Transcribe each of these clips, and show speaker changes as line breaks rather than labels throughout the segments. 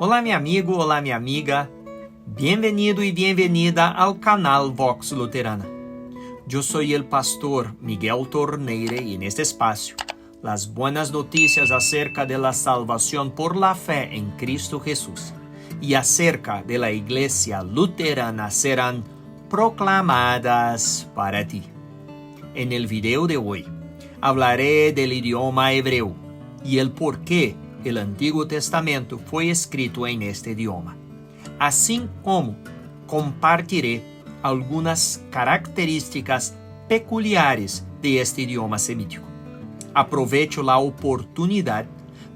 Olá, meu amigo, olá, minha amiga. Bienvenido y bienvenida al canal Vox Luterana. Yo soy el pastor Miguel Torneire y en este espacio, las buenas noticias acerca de la salvación por la fe en Cristo Jesús y acerca de la Iglesia Luterana serán proclamadas para ti. En el video de hoy, hablaré del idioma hebreo y el por qué el Antiguo Testamento fue escrito en este idioma, así como compartiré algunas características peculiares de este idioma semítico. Aprovecho la oportunidad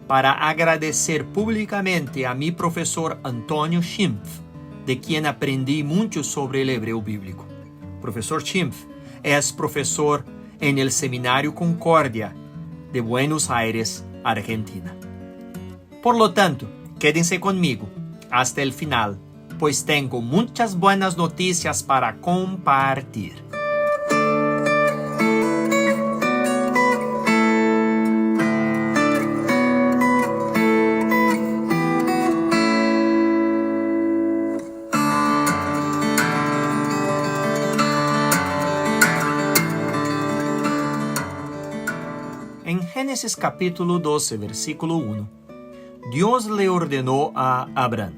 para agradecer públicamente a mi profesor Antônio Schimpf, de quien aprendí mucho sobre el hebreo bíblico. Profesor Schimpf es profesor en el Seminario Concordia de Buenos Aires, Argentina. Por lo tanto, quédense conmigo hasta el final, pues tengo muchas buenas noticias para compartir. En Génesis capítulo 12, versículo 1, Dios le ordenó a Abraham: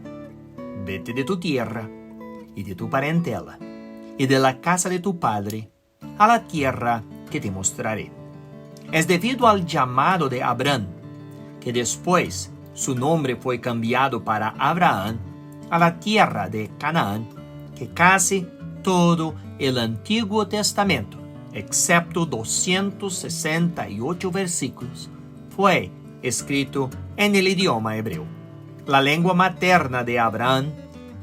vete de tu tierra y de tu parentela y de la casa de tu padre a la tierra que te mostraré. Es debido al llamado de Abraham que después su nombre fue cambiado para Abraham a la tierra de Canaán, que casi todo el Antiguo Testamento, excepto 268 versículos, fue escrito en el idioma hebreo. La lengua materna de Abraham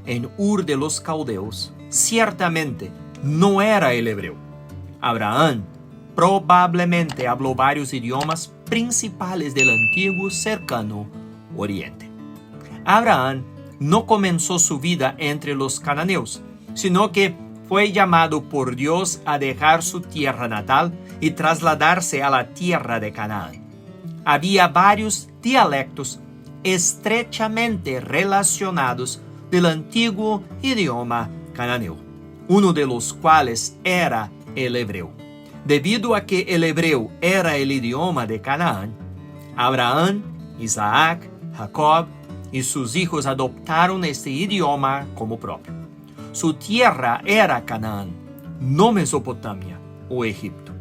en Ur de los Caldeos ciertamente no era el hebreo. Abraham probablemente habló varios idiomas principales del antiguo cercano Oriente. Abraham no comenzó su vida entre los cananeos, sino que fue llamado por Dios a dejar su tierra natal y trasladarse a la tierra de Canaán. Había varios dialectos estrechamente relacionados del antiguo idioma cananeo, uno de los cuales era el hebreo. Debido a que el hebreo era el idioma de Canaán, Abraham, Isaac, Jacob y sus hijos adoptaron este idioma como propio. Su tierra era Canaán, no Mesopotamia o Egipto.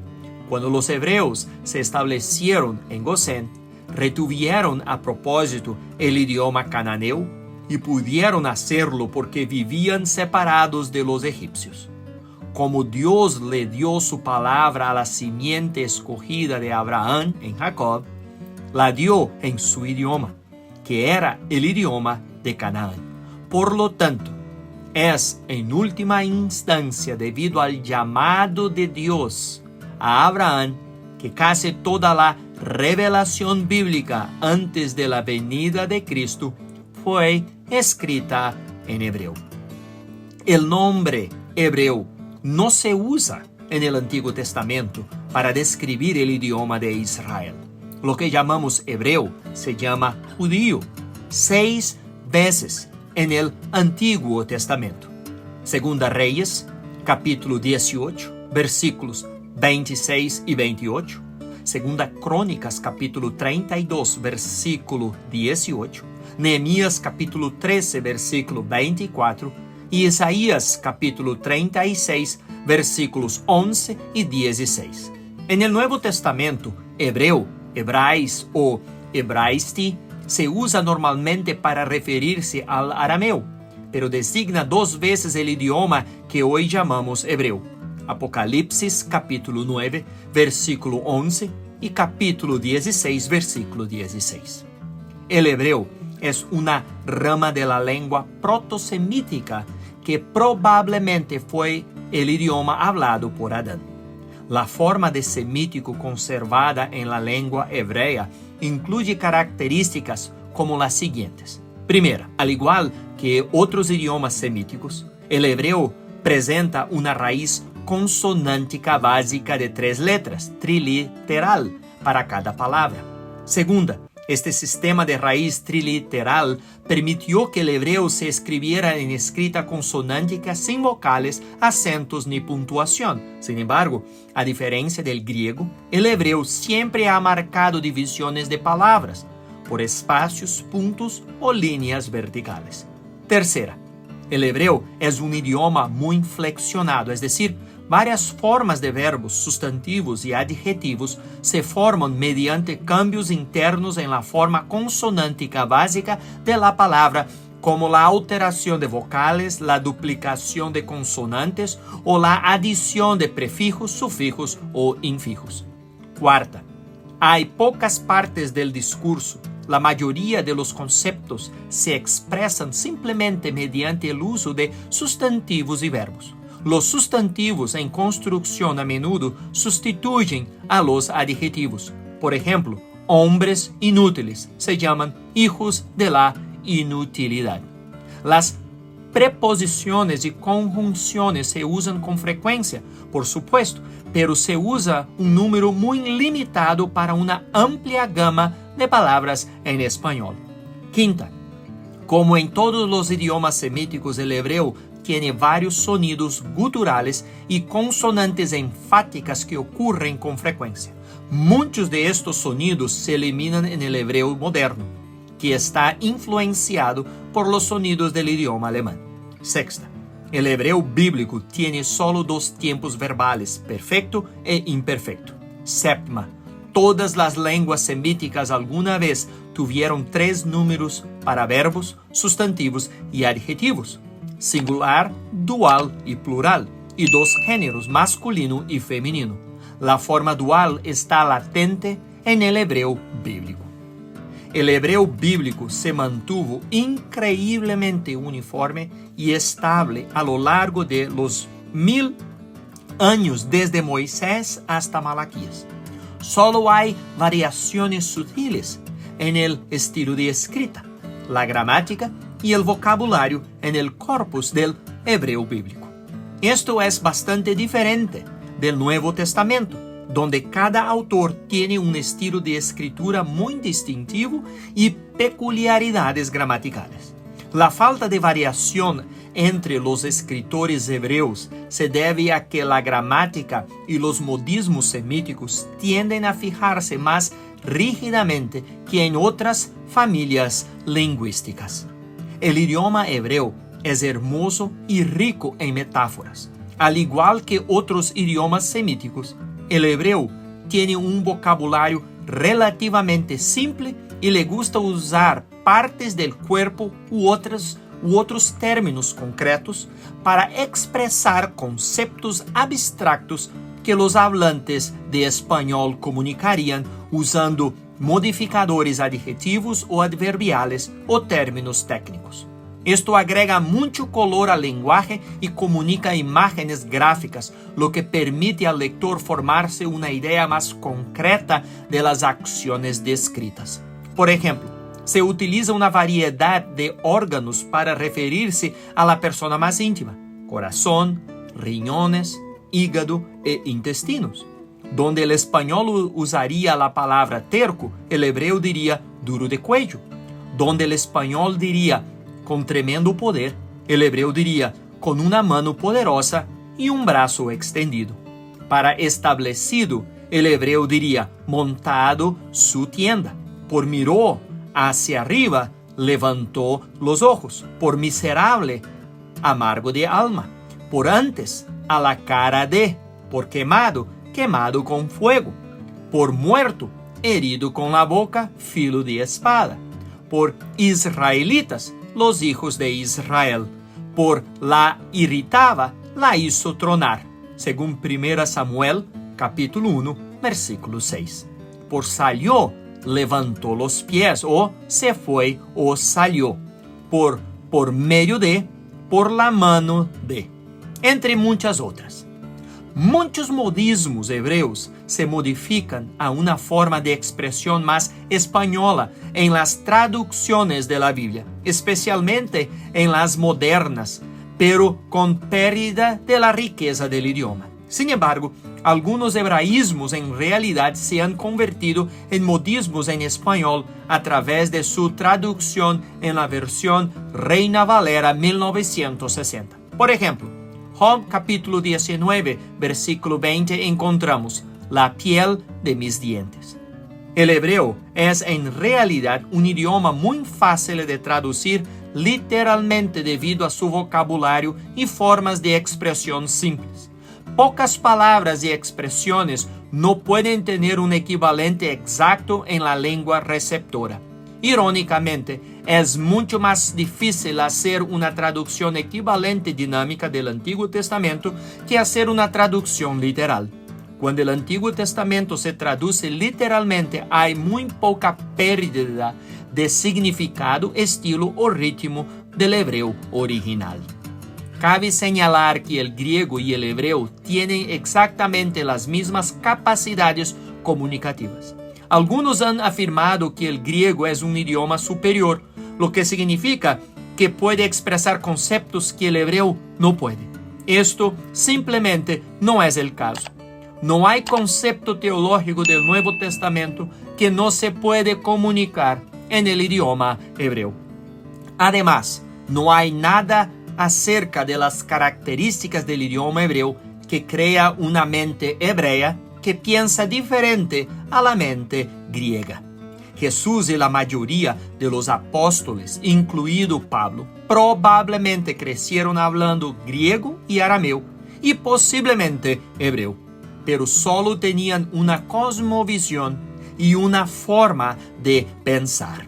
Cuando los hebreos se establecieron en Gosén, retuvieron a propósito el idioma cananeo y pudieron hacerlo porque vivían separados de los egipcios. Como Dios le dio su palabra a la simiente escogida de Abraham en Jacob, la dio en su idioma, que era el idioma de Canaán. Por lo tanto, es en última instancia debido al llamado de Dios a Abraham que casi toda la revelación bíblica antes de la venida de Cristo fue escrita en hebreo. El nombre hebreo no se usa en el Antiguo Testamento para describir el idioma de Israel. Lo que llamamos hebreo se llama judío 6 veces en el Antiguo Testamento. Segunda Reyes, capítulo 18, versículos 26 y 28. Segunda Crónicas, capítulo 32, versículo 18. Nehemías, capítulo 13, versículo 24. Y Isaías, capítulo 36, versículos 11 y 16. En el Nuevo Testamento, hebreo, hebrais o hebraisti se usa normalmente para referirse al arameo, pero designa 2 veces el idioma que hoy llamamos hebreo. Apocalipsis capítulo 9, versículo 11 y capítulo 16, versículo 16. El hebreo es una rama de la lengua protosemítica que probablemente fue el idioma hablado por Adán. La forma de semítico conservada en la lengua hebrea incluye características como las siguientes. Primera, al igual que otros idiomas semíticos, el hebreo presenta una raíz consonántica básica de 3 letras, triliteral, para cada palabra. Segunda, Este sistema de raíz triliteral permitió que el hebreo se escribiera en escrita consonántica sin vocales, acentos ni puntuación. Sin embargo, a diferencia del griego, el hebreo siempre ha marcado divisiones de palabras por espacios, puntos o líneas verticales. Tercera, el hebreo es un idioma muy flexionado, es decir, varias formas de verbos, sustantivos y adjetivos se forman mediante cambios internos en la forma consonántica básica de la palabra, como la alteración de vocales, la duplicación de consonantes o la adición de prefijos, sufijos o infijos. Cuarta, hay pocas partes del discurso. La mayoría de los conceptos se expresan simplemente mediante el uso de sustantivos y verbos. Los sustantivos en construcción a menudo sustituyen a los adjetivos. Por ejemplo, hombres inútiles se llaman hijos de la inutilidad. Las preposiciones y conjunciones se usan con frecuencia, por supuesto, pero se usa un número muy limitado para una amplia gama de palabras en español. Quinta, como en todos los idiomas semíticos, el hebreo tiene varios sonidos guturales y consonantes enfáticas que ocurren con frecuencia. Muchos de estos sonidos se eliminan en el hebreo moderno, que está influenciado por los sonidos del idioma alemán. Sexta, el hebreo bíblico tiene solo dos tiempos verbales, perfecto e imperfecto. Séptima, todas las lenguas semíticas alguna vez tuvieron tres números para verbos, sustantivos y adjetivos: singular, dual y plural, y dos géneros, masculino y femenino. La forma dual está latente en el hebreo bíblico. El hebreo bíblico se mantuvo increíblemente uniforme y estable a lo largo de los 1000 años desde Moisés hasta Malaquías. Solo hay variaciones sutiles en el estilo de escrita, la gramática y el vocabulario en el corpus del hebreo bíblico. Esto es bastante diferente del Nuevo Testamento, donde cada autor tiene un estilo de escritura muy distintivo y peculiaridades gramaticales. La falta de variación entre los escritores hebreos se debe a que la gramática y los modismos semíticos tienden a fijarse más rígidamente que en otras familias lingüísticas. El idioma hebreo es hermoso y rico en metáforas. Al igual que otros idiomas semíticos, el hebreo tiene un vocabulario relativamente simple y le gusta usar partes del cuerpo u otros términos concretos para expresar conceptos abstractos que los hablantes de español comunicarían usando modificadores adjetivos o adverbiales o términos técnicos. Esto agrega mucho color al lenguaje y comunica imágenes gráficas, lo que permite al lector formarse una idea más concreta de las acciones descritas. Por ejemplo, se utiliza una variedad de órganos para referirse a la persona más íntima: corazón, riñones, hígado e intestinos. Donde el español usaría la palabra terco, el hebreo diría duro de cuello. Donde el español diría con tremendo poder, el hebreo diría con una mano poderosa y un brazo extendido. Para establecido, el hebreo diría montado su tienda. Por miró hacia arriba, levantó los ojos. Por miserable, amargo de alma. Por antes, a la cara de. Por quemado, quemado con fuego. Por muerto, herido con la boca, filo de espada. Por israelitas, los hijos de Israel. Por la irritaba, la hizo tronar. Según 1 Samuel, capítulo 1, versículo 6. Por salió, levantó los pies, o se fue, o salió. Por medio de, por la mano de. Entre muchas otras. Muchos modismos hebreos se modifican a una forma de expresión más española en las traducciones de la Biblia, especialmente en las modernas, pero con pérdida de la riqueza del idioma. Sin embargo, Algunos hebraísmos en realidad se han convertido en modismos en español a través de su traducción en la versión Reina Valera 1960. Por ejemplo, Job capítulo 19, versículo 20 encontramos la piel de mis dientes. El hebreo es en realidad un idioma muy fácil de traducir literalmente debido a su vocabulario y formas de expresión simples. Pocas palabras y expresiones no pueden tener un equivalente exacto en la lengua receptora. Irónicamente, es mucho más difícil hacer una traducción equivalente dinámica del Antiguo Testamento que hacer una traducción literal. Cuando el Antiguo Testamento se traduce literalmente, hay muy poca pérdida de significado, estilo o ritmo del hebreo original. Cabe señalar que el griego y el hebreo tienen exactamente las mismas capacidades comunicativas. Algunos han afirmado que el griego es un idioma superior, lo que significa que puede expresar conceptos que el hebreo no puede. Esto simplemente no es el caso. No hay concepto teológico del Nuevo Testamento que no se puede comunicar en el idioma hebreo. Además, no hay nada acerca de las características del idioma hebreo que crea una mente hebrea que piensa diferente a la mente griega. Jesús y la mayoría de los apóstoles, incluido Pablo, probablemente crecieron hablando griego y arameo y posiblemente hebreo, pero solo tenían una cosmovisión y una forma de pensar.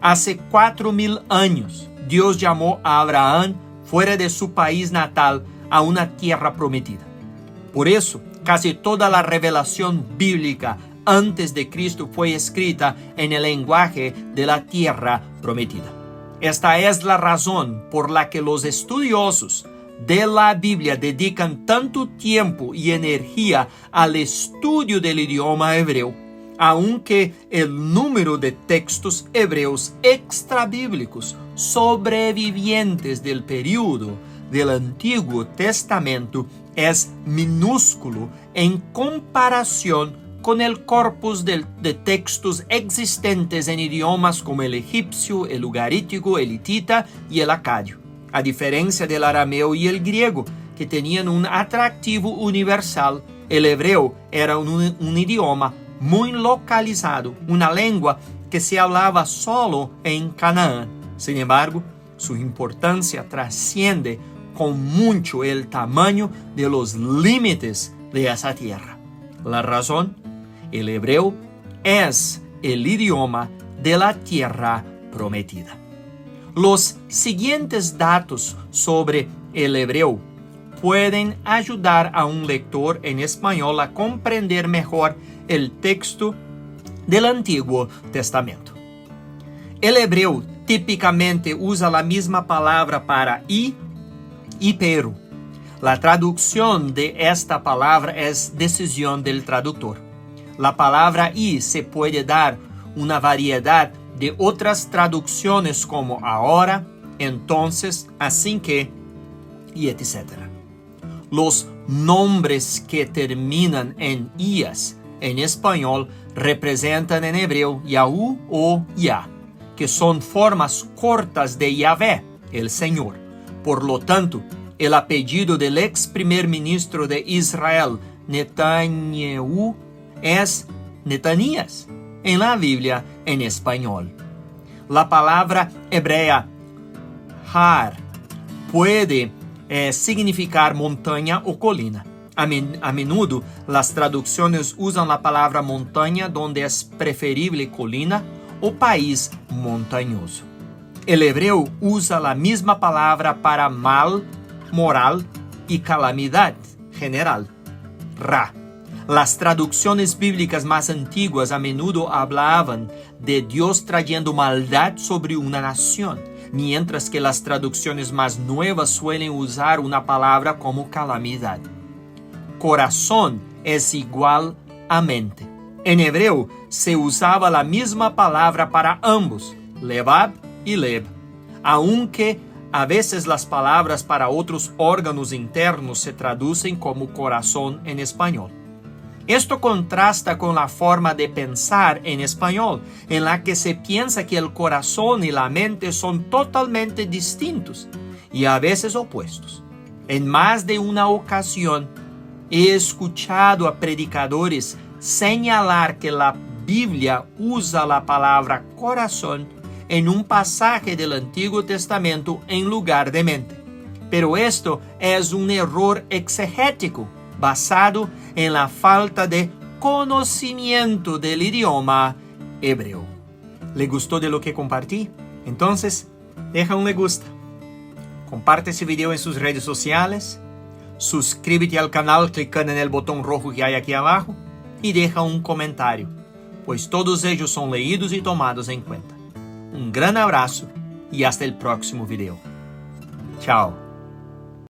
Hace 4,000 años, Dios llamó a Abraham fuera de su país natal a una tierra prometida. Por eso, casi toda la revelación bíblica antes de Cristo fue escrita en el lenguaje de la tierra prometida. Esta es la razón por la que los estudiosos de la Biblia dedican tanto tiempo y energía al estudio del idioma hebreo, aunque el número de textos hebreos extrabíblicos sobrevivientes del período del Antiguo Testamento es minúsculo en comparación con el corpus de textos existentes en idiomas como el egipcio, el ugarítico, el hitita y el acadio. A diferencia del arameo y el griego, que tenían un atractivo universal, el hebreo era un idioma muy localizado, una lengua que se hablaba solo en Canaán. Sin embargo, su importancia trasciende con mucho el tamaño de los límites de esa tierra. La razón, el hebreo es el idioma de la tierra prometida. Los siguientes datos sobre el hebreo pueden ayudar a un lector en español a comprender mejor el texto del Antiguo Testamento. El hebreo típicamente usa la misma palabra para y pero. La traducción de esta palabra es decisión del traductor. La palabra y se puede dar una variedad de otras traducciones como ahora, entonces, así que, y etc. Los nombres que terminan en ías en español representan en hebreo Yahú o Yah, que son formas cortas de Yahvé, el Señor. Por lo tanto, el apellido del ex primer ministro de Israel, Netanyahu, es Netanías en la Biblia en español. La palabra hebrea Har puede significar montaña o colina. A menudo las traducciones usan la palabra montaña donde es preferible colina o país montañoso. El hebreo usa la misma palabra para mal, moral y calamidad general, Ra. Las traducciones bíblicas más antiguas a menudo hablaban de Dios trayendo maldad sobre una nación, mientras que las traducciones más nuevas suelen usar una palabra como calamidad. Corazón es igual a mente. En hebreo se usaba la misma palabra para ambos, Levab y Leb, aunque A veces las palabras para otros órganos internos se traducen como corazón en español. Esto contrasta con la forma de pensar en español, en la que se piensa que el corazón y la mente son totalmente distintos y a veces opuestos. En más de una ocasión he escuchado a predicadores señalar que la Biblia usa la palabra corazón en un pasaje del Antiguo Testamento en lugar de mente. Pero esto es un error exegético basado en la falta de conocimiento del idioma hebreo. ¿Le gustó de lo que compartí? Entonces, deja un me gusta. Comparte ese video en sus redes sociales. Suscríbete al canal clicando en el botón rojo que hay aquí abajo y deja un comentario, pues todos ellos son leídos y tomados en cuenta. Un gran abrazo y hasta el próximo video. Chao.